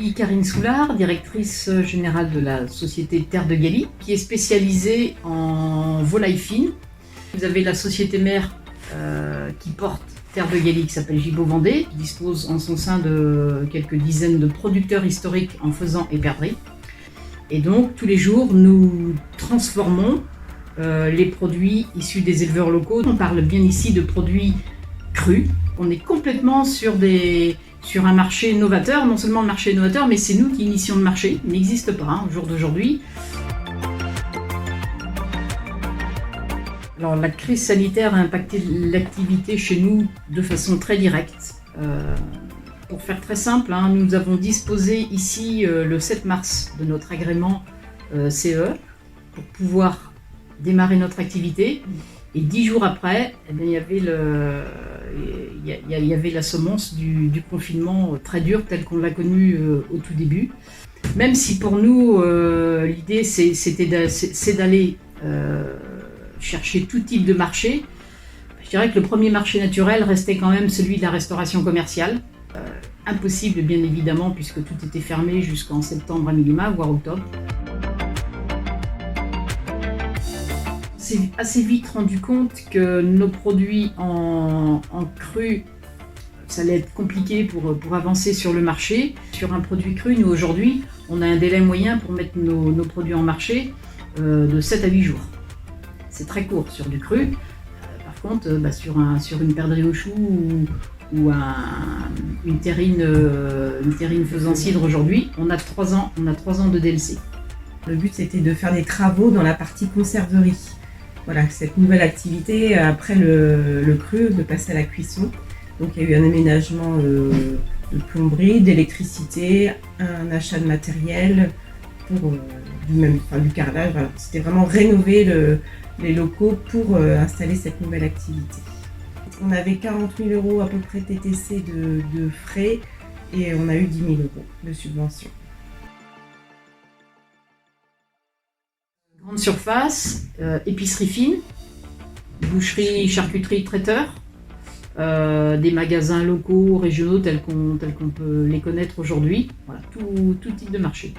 suis Karine Soulard, directrice générale de la société Terre de Galie, qui est spécialisée en volaille fine. Vous avez la société mère qui porte Terre de Galie, qui s'appelle Gibaud Vendée, qui dispose en son sein de quelques dizaines de producteurs historiques en faisans et perdrix. Et donc, tous les jours, nous transformons les produits issus des éleveurs locaux. On parle bien ici de produits crus. On est complètement sur un marché novateur, non seulement le marché est novateur, mais c'est nous qui initions le marché. Il n'existe pas au jour d'aujourd'hui. Alors, la crise sanitaire a impacté l'activité chez nous de façon très directe. Pour faire très simple, nous avons disposé ici le 7 mars de notre agrément CE pour pouvoir démarrer notre activité. Et 10 jours après, il y avait la semence du confinement très dur tel qu'on l'a connu au tout début. Même si pour nous, l'idée c'est d'aller chercher tout type de marché, je dirais que le premier marché naturel restait quand même celui de la restauration commerciale. Impossible bien évidemment puisque tout était fermé jusqu'en septembre à minima, voire octobre. C'est assez vite rendu compte que nos produits en cru, ça allait être compliqué pour avancer sur le marché. Sur un produit cru, nous aujourd'hui, on a un délai moyen pour mettre nos produits en marché de 7 à 8 jours. C'est très court sur du cru. Par contre, sur une perdrix au chou ou une terrine faisant cidre aujourd'hui, on a 3 ans de DLC. Le but c'était de faire des travaux dans la partie conserverie. Voilà, cette nouvelle activité après le cru, de passer à la cuisson. Donc il y a eu un aménagement de plomberie, d'électricité, un achat de matériel pour du carrelage. Voilà. C'était vraiment rénover les locaux pour installer cette nouvelle activité. On avait 40 000 € à peu près TTC de frais et on a eu 10 000 € de subvention. Grande surface, épicerie fine, boucherie, charcuterie, traiteur, des magasins locaux, régionaux tels qu'on peut les connaître aujourd'hui. Voilà, tout type de marché.